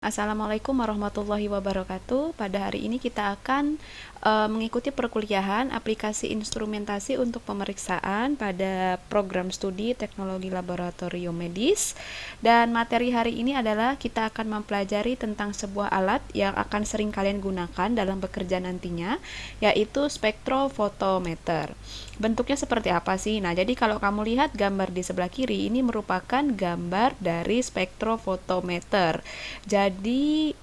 Assalamualaikum warahmatullahi wabarakatuh. Pada hari ini kita akan mengikuti perkuliahan aplikasi instrumentasi untuk pemeriksaan pada program studi teknologi laboratorium medis. Dan materi hari ini adalah kita akan mempelajari tentang sebuah alat yang akan sering kalian gunakan dalam bekerja nantinya, yaitu spektrofotometer. Bentuknya seperti apa sih? Nah, jadi kalau kamu lihat gambar di sebelah kiri, ini merupakan gambar dari spektrofotometer. Jadi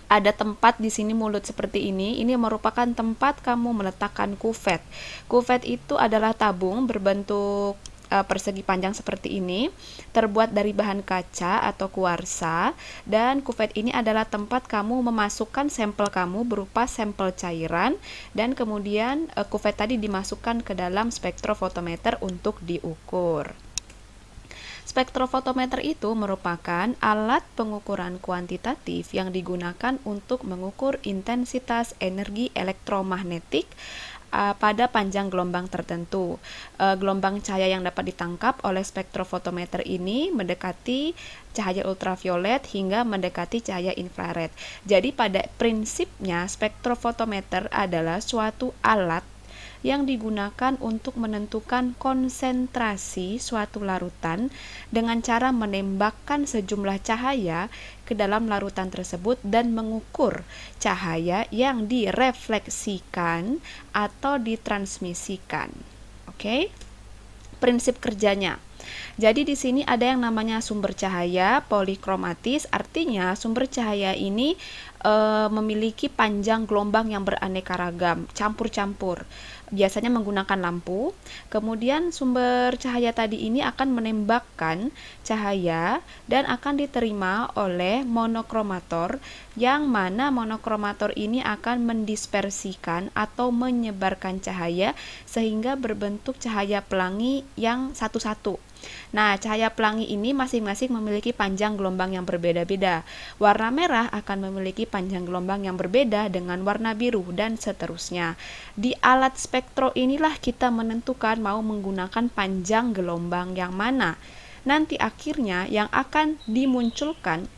ada tempat di sini mulut seperti ini. Ini merupakan tempat kamu meletakkan kuvet. Kuvet itu adalah tabung berbentuk persegi panjang seperti ini, terbuat dari bahan kaca atau kuarsa, dan kuvet ini adalah tempat kamu memasukkan sampel kamu berupa sampel cairan, dan kemudian kuvet tadi dimasukkan ke dalam spektrofotometer untuk diukur. Spektrofotometer itu merupakan alat pengukuran kuantitatif yang digunakan untuk mengukur intensitas energi elektromagnetik pada panjang gelombang tertentu. Gelombang cahaya yang dapat ditangkap oleh spektrofotometer ini mendekati cahaya ultraviolet hingga mendekati cahaya infrared. Jadi pada prinsipnya spektrofotometer adalah suatu alat yang digunakan untuk menentukan konsentrasi suatu larutan dengan cara menembakkan sejumlah cahaya ke dalam larutan tersebut dan mengukur cahaya yang direfleksikan atau ditransmisikan. Oke? Prinsip kerjanya. Jadi di sini ada yang namanya sumber cahaya polikromatis, artinya sumber cahaya ini memiliki panjang gelombang yang beraneka ragam, campur-campur. Biasanya menggunakan lampu. Kemudian sumber cahaya tadi ini akan menembakkan cahaya dan akan diterima oleh monokromator, yang mana monokromator ini akan mendispersikan atau menyebarkan cahaya sehingga berbentuk cahaya pelangi yang satu-satu. Nah, cahaya pelangi ini masing-masing memiliki panjang gelombang yang berbeda-beda. Warna merah akan memiliki panjang gelombang yang berbeda dengan warna biru dan seterusnya. Di alat spektro inilah kita menentukan mau menggunakan panjang gelombang yang mana. Nanti akhirnya yang akan dimunculkan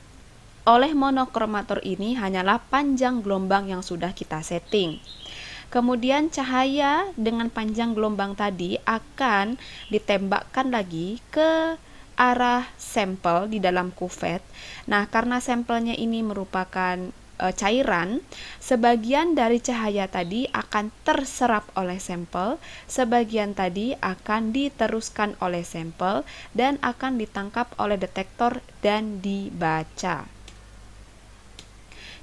oleh monokromator ini hanyalah panjang gelombang yang sudah kita setting. Kemudian cahaya dengan panjang gelombang tadi akan ditembakkan lagi ke arah sampel di dalam kuvet. Nah, karena sampelnya ini merupakan cairan, sebagian dari cahaya tadi akan terserap oleh sampel, sebagian tadi akan diteruskan oleh sampel dan akan ditangkap oleh detektor dan dibaca.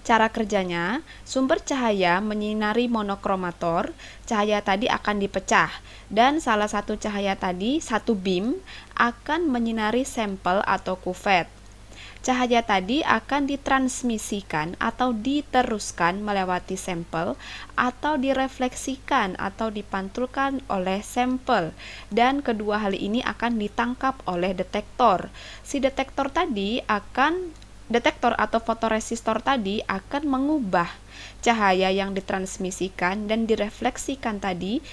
Cara kerjanya, sumber cahaya menyinari monokromator, cahaya tadi akan dipecah, dan salah satu cahaya tadi, satu beam, akan menyinari sampel atau kuvet. Cahaya tadi akan ditransmisikan atau diteruskan melewati sampel, atau direfleksikan atau dipantulkan oleh sampel, dan kedua hal ini akan ditangkap oleh detektor. Detektor atau fotoresistor tadi akan mengubah cahaya yang ditransmisikan dan direfleksikan tadi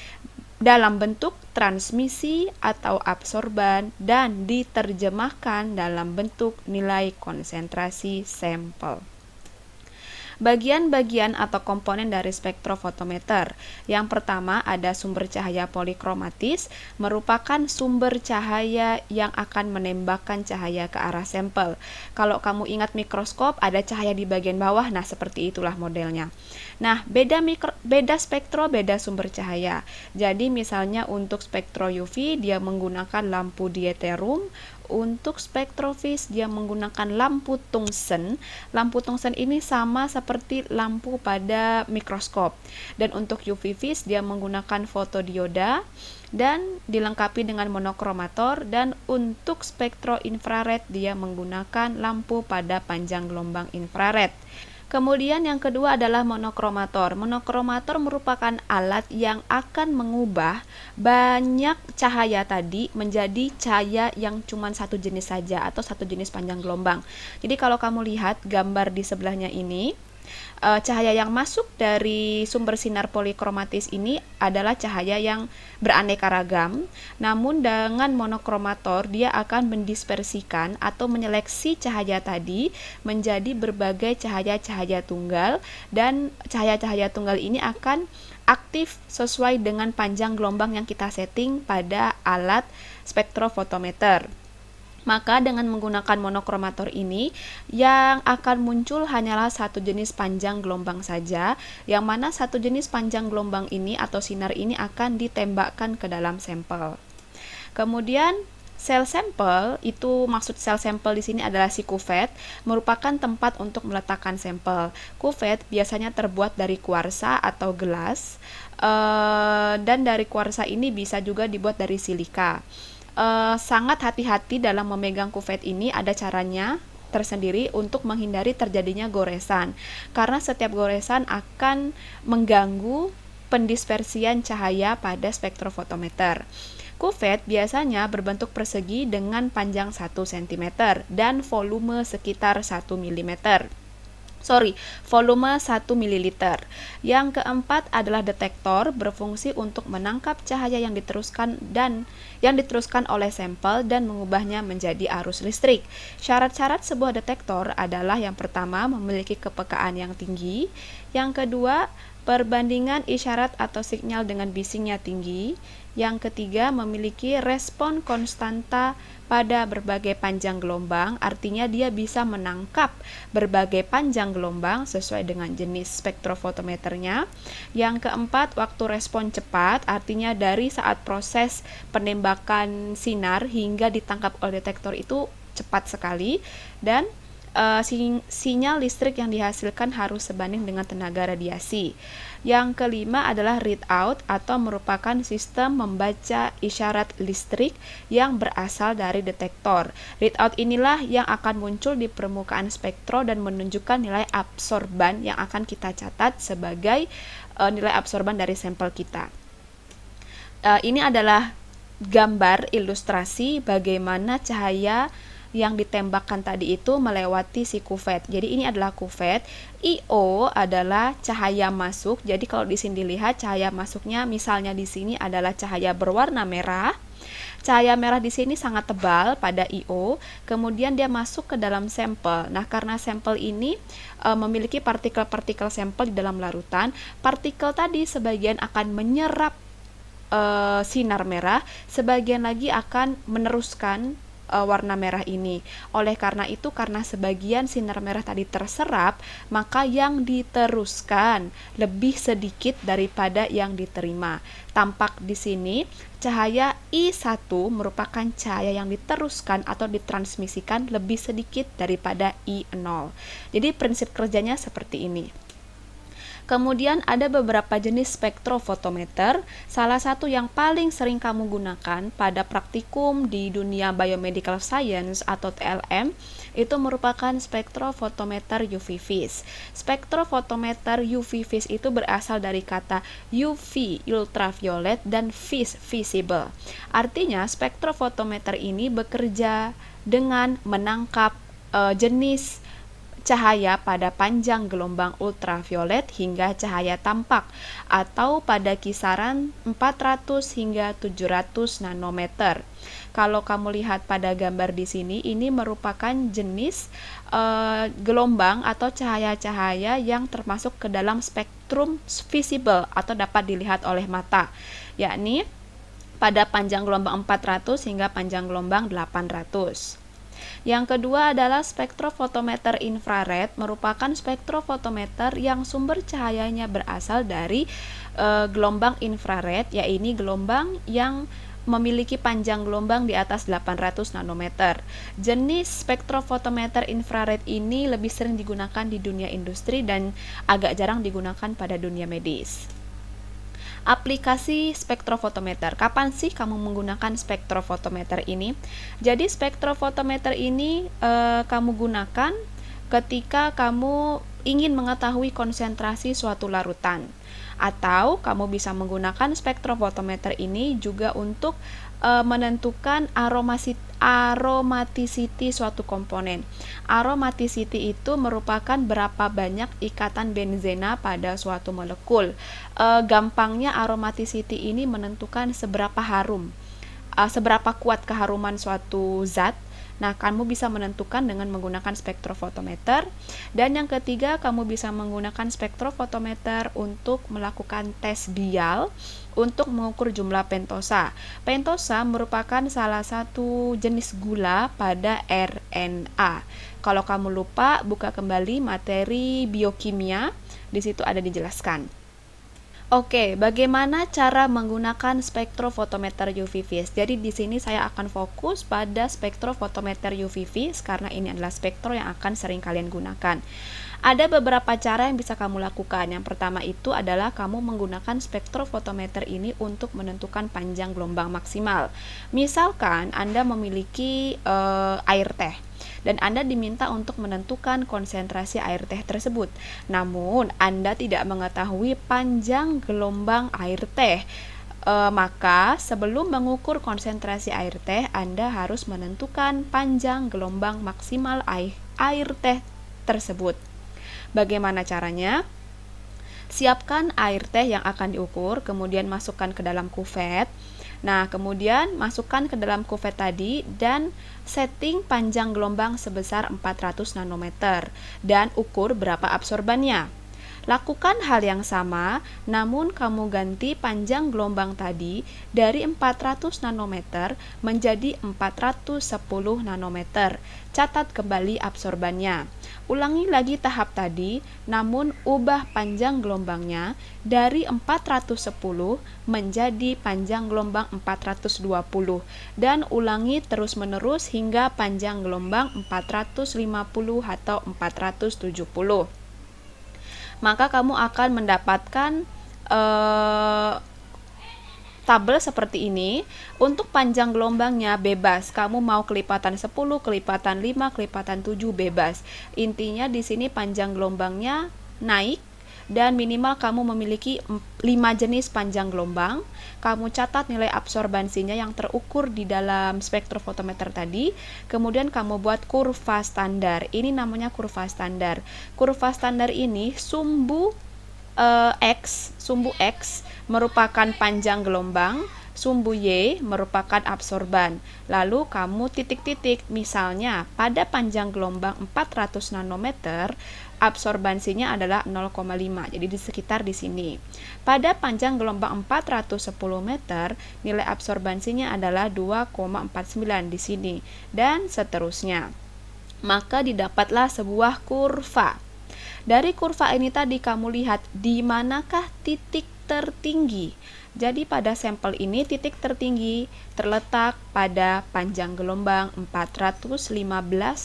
dalam bentuk transmisi atau absorban dan diterjemahkan dalam bentuk nilai konsentrasi sampel. Bagian-bagian atau komponen dari spektrofotometer. Yang pertama ada sumber cahaya polikromatis, merupakan sumber cahaya yang akan menembakkan cahaya ke arah sampel. Kalau kamu ingat mikroskop, ada cahaya di bagian bawah, nah seperti itulah modelnya. Nah, beda spektro, beda sumber cahaya. Jadi misalnya untuk spektro UV dia menggunakan lampu deuterium. Untuk spektrovis dia menggunakan lampu tungsten. Lampu tungsten ini sama seperti lampu pada mikroskop. Dan untuk UV vis dia menggunakan fotodioda dan dilengkapi dengan monokromator, dan untuk spektro infrared dia menggunakan lampu pada panjang gelombang infrared. Kemudian yang kedua adalah monokromator. Monokromator merupakan alat yang akan mengubah banyak cahaya tadi menjadi cahaya yang cuma satu jenis saja atau satu jenis panjang gelombang. Jadi kalau kamu lihat gambar di sebelahnya ini, cahaya yang masuk dari sumber sinar polikromatis ini adalah cahaya yang beraneka ragam, namun dengan monokromator dia akan mendispersikan atau menyeleksi cahaya tadi menjadi berbagai cahaya-cahaya tunggal, dan cahaya-cahaya tunggal ini akan aktif sesuai dengan panjang gelombang yang kita setting pada alat spektrofotometer. Maka dengan menggunakan monokromator ini, yang akan muncul hanyalah satu jenis panjang gelombang saja, yang mana satu jenis panjang gelombang ini atau sinar ini akan ditembakkan ke dalam sampel. Kemudian sel sampel, itu maksud sel sampel di sini adalah si kuvet, merupakan tempat untuk meletakkan sampel. Kuvet biasanya terbuat dari kuarsa atau gelas, dan dari kuarsa ini bisa juga dibuat dari silika. Sangat hati-hati dalam memegang kuvet ini, ada caranya tersendiri untuk menghindari terjadinya goresan, karena setiap goresan akan mengganggu pendispersian cahaya pada spektrofotometer. Kuvet biasanya berbentuk persegi dengan panjang 1 cm dan volume sekitar 1 volume 1 ml. Yang keempat adalah detektor, berfungsi untuk menangkap cahaya yang diteruskan oleh sampel dan mengubahnya menjadi arus listrik. Syarat-syarat sebuah detektor adalah yang pertama memiliki kepekaan yang tinggi, yang kedua perbandingan isyarat atau sinyal dengan bisingnya tinggi, yang ketiga memiliki respon konstanta pada berbagai panjang gelombang, artinya dia bisa menangkap berbagai panjang gelombang sesuai dengan jenis spektrofotometernya. Yang keempat, waktu respon cepat, artinya dari saat proses penembakan sinar hingga ditangkap oleh detektor itu cepat sekali, dan sinyal listrik yang dihasilkan harus sebanding dengan tenaga radiasi. Yang kelima adalah readout atau merupakan sistem membaca isyarat listrik yang berasal dari detektor. Readout inilah yang akan muncul di permukaan spektro dan menunjukkan nilai absorban yang akan kita catat sebagai nilai absorban dari sampel kita. Ini adalah gambar ilustrasi bagaimana cahaya yang ditembakkan tadi itu melewati si kuvet. Jadi ini adalah kuvet. IO adalah cahaya masuk. Jadi kalau di sini dilihat cahaya masuknya, misalnya di sini adalah cahaya berwarna merah. Cahaya merah di sini sangat tebal pada IO, kemudian dia masuk ke dalam sampel. Nah, karena sampel ini memiliki partikel-partikel sampel di dalam larutan, partikel tadi sebagian akan menyerap sinar merah, sebagian lagi akan meneruskan warna merah ini. Oleh karena itu, karena sebagian sinar merah tadi terserap, maka yang diteruskan lebih sedikit daripada yang diterima. Tampak di sini cahaya I1 merupakan cahaya yang diteruskan atau ditransmisikan lebih sedikit daripada I0. Jadi prinsip kerjanya seperti ini. Kemudian ada beberapa jenis spektrofotometer. Salah satu yang paling sering kamu gunakan pada praktikum di dunia biomedical science atau TLM itu merupakan spektrofotometer UV vis. Spektrofotometer UV vis itu berasal dari kata UV ultraviolet dan vis visible. Artinya spektrofotometer ini bekerja dengan menangkap jenis cahaya pada panjang gelombang ultraviolet hingga cahaya tampak atau pada kisaran 400 hingga 700 nanometer. Kalau kamu lihat pada gambar di sini, ini merupakan jenis gelombang atau cahaya-cahaya yang termasuk ke dalam spektrum visible atau dapat dilihat oleh mata, yakni pada panjang gelombang 400 hingga panjang gelombang 800. Yang kedua adalah spektrofotometer infrared, merupakan spektrofotometer yang sumber cahayanya berasal dari gelombang infrared, yaitu gelombang yang memiliki panjang gelombang di atas 800 nanometer. Jenis spektrofotometer infrared ini lebih sering digunakan di dunia industri dan agak jarang digunakan pada dunia medis. Aplikasi spektrofotometer. Kapan sih kamu menggunakan spektrofotometer ini? Jadi spektrofotometer ini kamu gunakan ketika kamu ingin mengetahui konsentrasi suatu larutan, atau kamu bisa menggunakan spektrofotometer ini juga untuk menentukan aromaticity suatu komponen. Aromaticity itu merupakan berapa banyak ikatan benzena pada suatu molekul. Gampangnya aromaticity ini menentukan seberapa harum, seberapa kuat keharuman suatu zat. Nah, kamu bisa menentukan dengan menggunakan spektrofotometer. Dan yang ketiga, kamu bisa menggunakan spektrofotometer untuk melakukan tes dial untuk mengukur jumlah pentosa. Pentosa merupakan salah satu jenis gula pada RNA. Kalau kamu lupa, buka kembali materi biokimia, di situ ada dijelaskan. Oke, bagaimana cara menggunakan spektrofotometer UV vis? Jadi di sini saya akan fokus pada spektrofotometer UV vis karena ini adalah spektro yang akan sering kalian gunakan. Ada beberapa cara yang bisa kamu lakukan. Yang pertama itu adalah kamu menggunakan spektrofotometer ini untuk menentukan panjang gelombang maksimal. Misalkan Anda memiliki air teh dan Anda diminta untuk menentukan konsentrasi air teh tersebut. Namun, Anda tidak mengetahui panjang gelombang air teh. Maka, sebelum mengukur konsentrasi air teh, Anda harus menentukan panjang gelombang maksimal air teh tersebut. Bagaimana caranya? Siapkan air teh yang akan diukur, kemudian masukkan ke dalam kuvet. Nah, kemudian masukkan ke dalam kuvet tadi dan setting panjang gelombang sebesar 400 nanometer dan ukur berapa absorbannya. Lakukan hal yang sama, namun kamu ganti panjang gelombang tadi dari 400 nanometer menjadi 410 nanometer. Catat kembali absorbannya. Ulangi lagi tahap tadi, namun ubah panjang gelombangnya dari 410 menjadi panjang gelombang 420 dan ulangi terus-menerus hingga panjang gelombang 450 atau 470. Maka kamu akan mendapatkan tabel seperti ini. Untuk panjang gelombangnya bebas. Kamu mau kelipatan 10, kelipatan 5, kelipatan 7 bebas. Intinya di sini panjang gelombangnya naik dan minimal kamu memiliki 5 jenis panjang gelombang. Kamu catat nilai absorbansinya yang terukur di dalam spektrofotometer tadi. Kemudian kamu buat kurva standar. Ini namanya kurva standar. Kurva standar ini sumbu X merupakan panjang gelombang, sumbu Y merupakan absorban. Lalu kamu titik-titik, misalnya pada panjang gelombang 400 nanometer, absorbansinya adalah 0,5. Jadi di sekitar di sini. Pada panjang gelombang 410 meter, nilai absorbansinya adalah 2,49 di sini dan seterusnya. Maka didapatlah sebuah kurva. Dari kurva ini tadi kamu lihat di manakah titik tertinggi. Jadi pada sampel ini titik tertinggi terletak pada panjang gelombang 415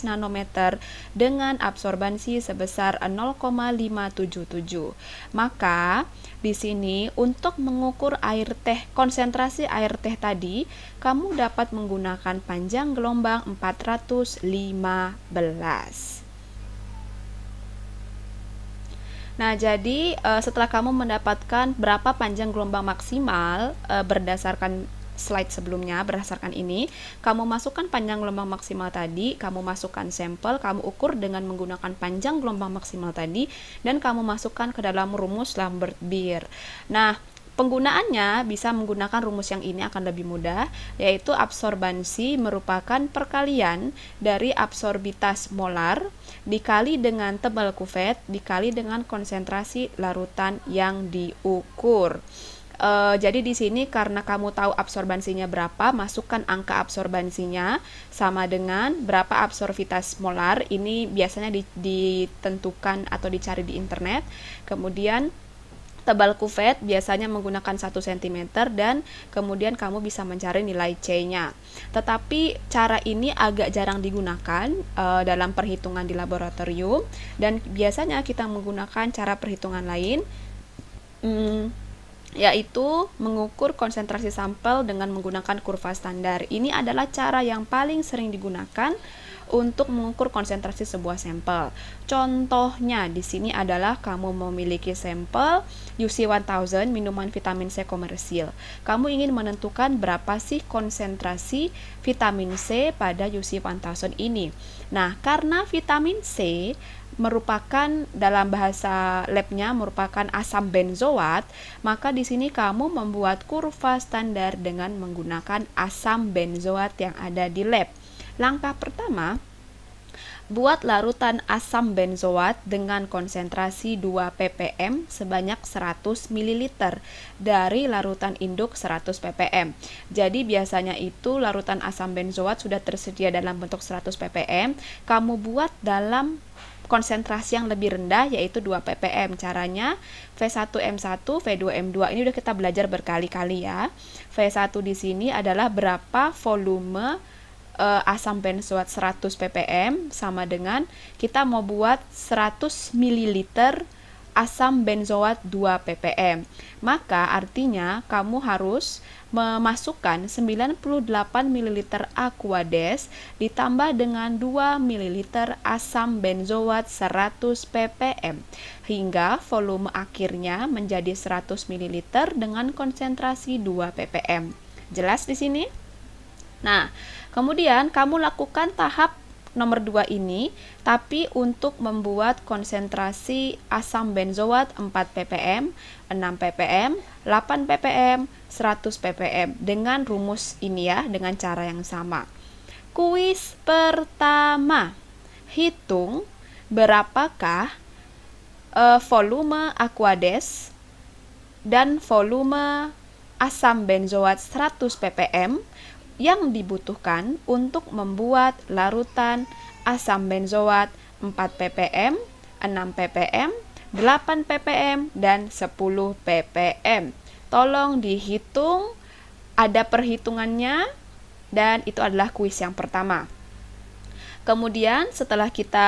nanometer dengan absorbansi sebesar 0,577. Maka di sini untuk mengukur air teh, konsentrasi air teh tadi, kamu dapat menggunakan panjang gelombang 415. Nah, jadi setelah kamu mendapatkan berapa panjang gelombang maksimal berdasarkan slide sebelumnya, berdasarkan ini, kamu masukkan panjang gelombang maksimal tadi, kamu masukkan sampel, kamu ukur dengan menggunakan panjang gelombang maksimal tadi, dan kamu masukkan ke dalam rumus Lambert-Beer. Nah, penggunaannya bisa menggunakan rumus yang ini akan lebih mudah, yaitu absorbansi merupakan perkalian dari absorbitas molar dikali dengan tebal kuvet dikali dengan konsentrasi larutan yang diukur. Jadi di sini karena kamu tahu absorbansinya berapa, masukkan angka absorbansinya sama dengan berapa absorbitas molar. Ini biasanya ditentukan atau dicari di internet. Kemudian tebal kuvet biasanya menggunakan 1 cm dan kemudian kamu bisa mencari nilai C-nya. Tetapi cara ini agak jarang digunakan dalam perhitungan di laboratorium dan biasanya kita menggunakan cara perhitungan lain, yaitu mengukur konsentrasi sampel dengan menggunakan kurva standar. Ini adalah cara yang paling sering digunakan untuk mengukur konsentrasi sebuah sampel. Contohnya di sini adalah kamu memiliki sampel UC1000 minuman vitamin C komersil. Kamu ingin menentukan berapa sih konsentrasi vitamin C pada UC1000 ini. Nah, karena vitamin C merupakan dalam bahasa labnya merupakan asam benzoat, maka di sini kamu membuat kurva standar dengan menggunakan asam benzoat yang ada di lab. Langkah pertama, buat larutan asam benzoat dengan konsentrasi 2 ppm sebanyak 100 ml dari larutan induk 100 ppm. Jadi biasanya itu larutan asam benzoat sudah tersedia dalam bentuk 100 ppm, kamu buat dalam konsentrasi yang lebih rendah yaitu 2 ppm. Caranya V1M1, V2M2 ini udah kita belajar berkali-kali ya. V1 di sini adalah berapa volume asam benzoat 100 ppm sama dengan kita mau buat 100 ml asam benzoat 2 ppm. Maka artinya kamu harus memasukkan 98 ml Aquades ditambah dengan 2 ml asam benzoat 100 ppm hingga volume akhirnya menjadi 100 ml dengan konsentrasi 2 ppm. Jelas di sini? Nah, kemudian kamu lakukan tahap nomor 2 ini, tapi untuk membuat konsentrasi asam benzoat 4 ppm, 6 ppm, 8 ppm, 100 ppm dengan rumus ini ya, dengan cara yang sama. Kuis pertama, hitung berapakah volume Aquades dan volume asam benzoat 100 ppm yang dibutuhkan untuk membuat larutan asam benzoat 4 ppm, 6 ppm, 8 ppm, dan 10 ppm. Tolong dihitung, ada perhitungannya, dan itu adalah kuis yang pertama. Kemudian setelah kita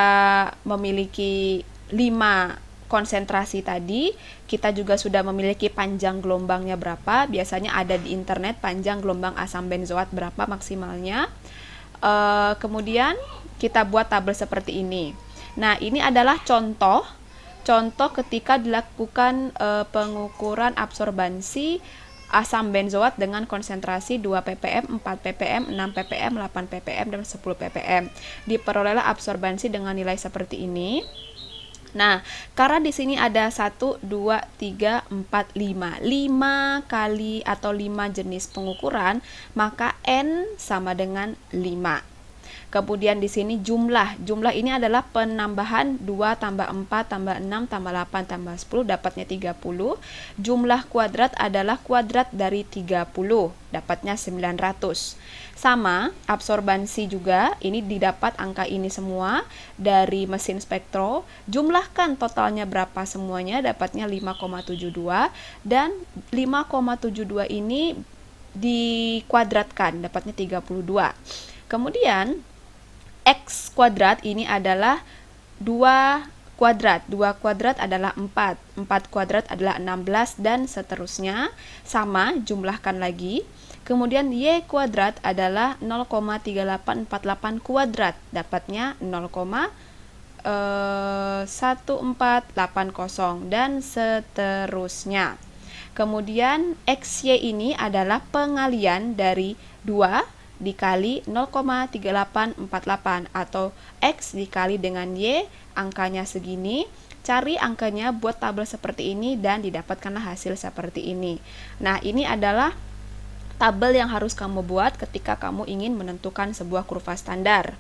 memiliki 5 konsentrasi tadi, kita juga sudah memiliki panjang gelombangnya berapa. Biasanya ada di internet panjang gelombang asam benzoat berapa maksimalnya. Kemudian kita buat tabel seperti ini. Nah, ini adalah contoh ketika dilakukan pengukuran absorbansi asam benzoat dengan konsentrasi 2 ppm, 4 ppm, 6 ppm, 8 ppm, dan 10 ppm. Diperolehlah absorbansi dengan nilai seperti ini. Nah, karena di sini ada 1, 2, 3, 4, 5. 5 kali atau 5 jenis pengukuran, maka N sama dengan 5. Kemudian di sini jumlah ini adalah penambahan 2 tambah 4 tambah 6 tambah 8 tambah 10 dapatnya 30. Jumlah kuadrat adalah kuadrat dari 30, dapatnya 900. Sama, absorbansi juga, ini didapat angka ini semua dari mesin spektro. Jumlahkan totalnya berapa semuanya, dapatnya 5,72 dan 5,72 ini dikuadratkan, dapatnya 32. Kemudian X kuadrat ini adalah 2 kuadrat. 2 kuadrat adalah 4. 4 kuadrat adalah 16 dan seterusnya. Sama, jumlahkan lagi. Kemudian Y kuadrat adalah 0,3848 kuadrat. Dapatnya 0,1480 dan seterusnya. Kemudian XY ini adalah pengalian dari 2 dikali 0,3848 atau X dikali dengan Y, angkanya segini. Cari angkanya, buat tabel seperti ini dan didapatkanlah hasil seperti ini. Nah, ini adalah tabel yang harus kamu buat ketika kamu ingin menentukan sebuah kurva standar.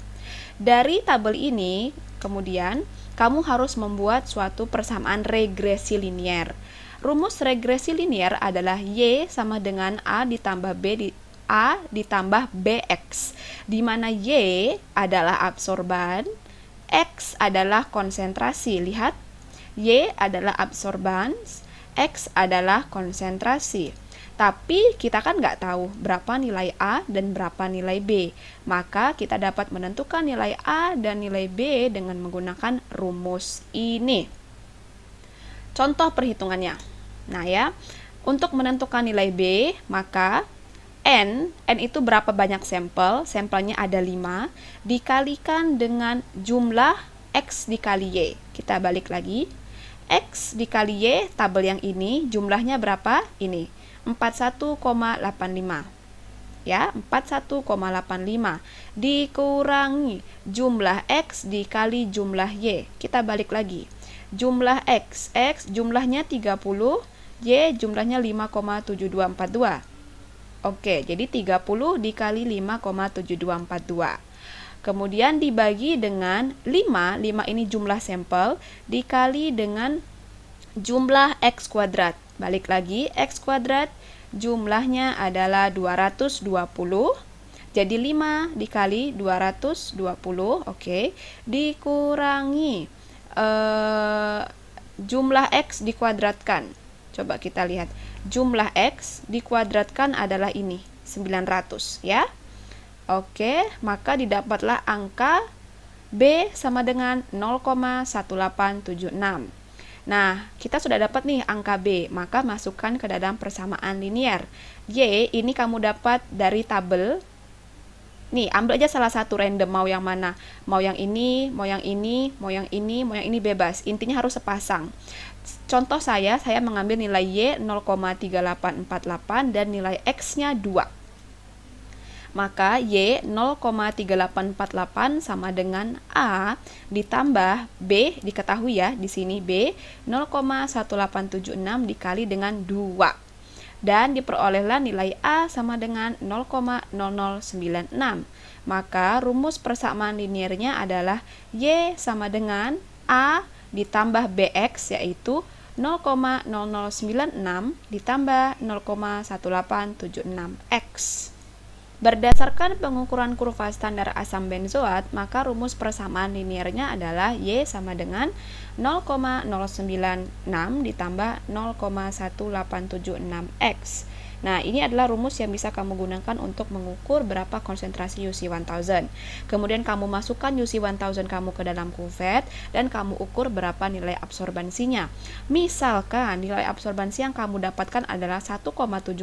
Dari tabel ini, kemudian kamu harus membuat suatu persamaan regresi linier. Rumus regresi linier adalah Y sama dengan A ditambah A ditambah BX, di mana Y adalah absorban, X adalah konsentrasi. Lihat, Y adalah absorban, X adalah konsentrasi. Tapi kita kan nggak tahu berapa nilai A dan berapa nilai B. Maka kita dapat menentukan nilai A dan nilai B dengan menggunakan rumus ini. Contoh perhitungannya. Nah ya, untuk menentukan nilai B, maka N itu berapa banyak sampel, sampelnya ada 5, dikalikan dengan jumlah X dikali Y. Kita balik lagi, X dikali Y, tabel yang ini, jumlahnya berapa? Ini, 41,85. Ya, 41,85 dikurangi jumlah X dikali jumlah Y. Kita balik lagi, jumlah X jumlahnya 30, Y jumlahnya 5,7242. Oke, jadi 30 dikali 5,7242. Kemudian dibagi dengan 5 ini jumlah sampel, dikali dengan jumlah X kuadrat. Balik lagi, X kuadrat jumlahnya adalah 220. Jadi 5 dikali 220, oke, dikurangi jumlah X dikuadratkan. Coba kita lihat. Jumlah X dikuadratkan adalah ini, 900 ya. Oke, maka didapatlah angka B sama dengan 0,1876. Nah, kita sudah dapat nih angka B, maka masukkan ke dalam persamaan linier. Y ini kamu dapat dari tabel. Nih, ambil aja salah satu random, mau yang mana? Mau yang ini, mau yang ini, mau yang ini, mau yang ini, bebas. Intinya harus sepasang. Contoh saya mengambil nilai Y 0,3848 dan nilai X-nya 2. Maka Y 0,3848 sama dengan A ditambah B, diketahui ya, di sini B 0,1876 dikali dengan 2. Dan diperolehlah nilai A sama dengan 0,0096. Maka rumus persamaan liniernya adalah Y sama dengan A ditambah BX, yaitu 0,0096 ditambah 0,1876X. Berdasarkan pengukuran kurva standar asam benzoat, maka rumus persamaan liniernya adalah Y sama dengan 0,096 ditambah 0,1876X. Nah, ini adalah rumus yang bisa kamu gunakan untuk mengukur berapa konsentrasi UC1000. Kemudian kamu masukkan UC1000 kamu ke dalam kuvet dan kamu ukur berapa nilai absorbansinya. Misalkan nilai absorbansi yang kamu dapatkan adalah 1,78.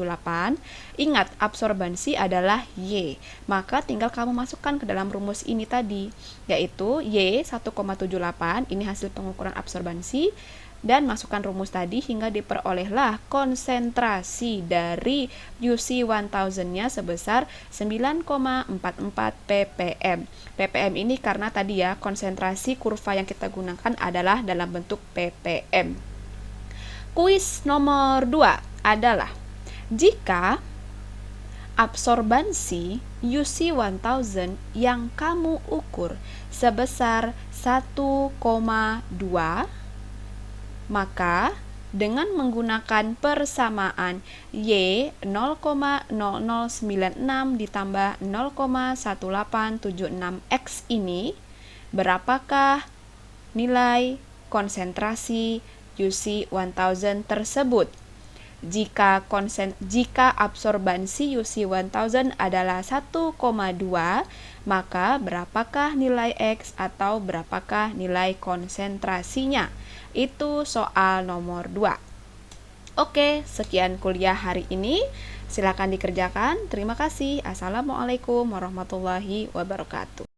Ingat, absorbansi adalah Y. Maka tinggal kamu masukkan ke dalam rumus ini tadi, yaitu Y 1,78, ini hasil pengukuran absorbansi, dan masukkan rumus tadi hingga diperolehlah konsentrasi dari UC1000-nya sebesar 9,44 ppm. ppm ini karena tadi ya, konsentrasi kurva yang kita gunakan adalah dalam bentuk ppm. Kuis nomor 2 adalah, jika absorbansi UC1000 yang kamu ukur sebesar 1,2, maka dengan menggunakan persamaan Y 0,0096 ditambah 0,1876X ini, berapakah nilai konsentrasi UC1000 tersebut? Jika absorbansi UC1000 adalah 1,2, maka berapakah nilai X atau berapakah nilai konsentrasinya? Itu soal nomor 2. Oke, sekian kuliah hari ini. Silakan dikerjakan. Terima kasih. Assalamualaikum warahmatullahi wabarakatuh.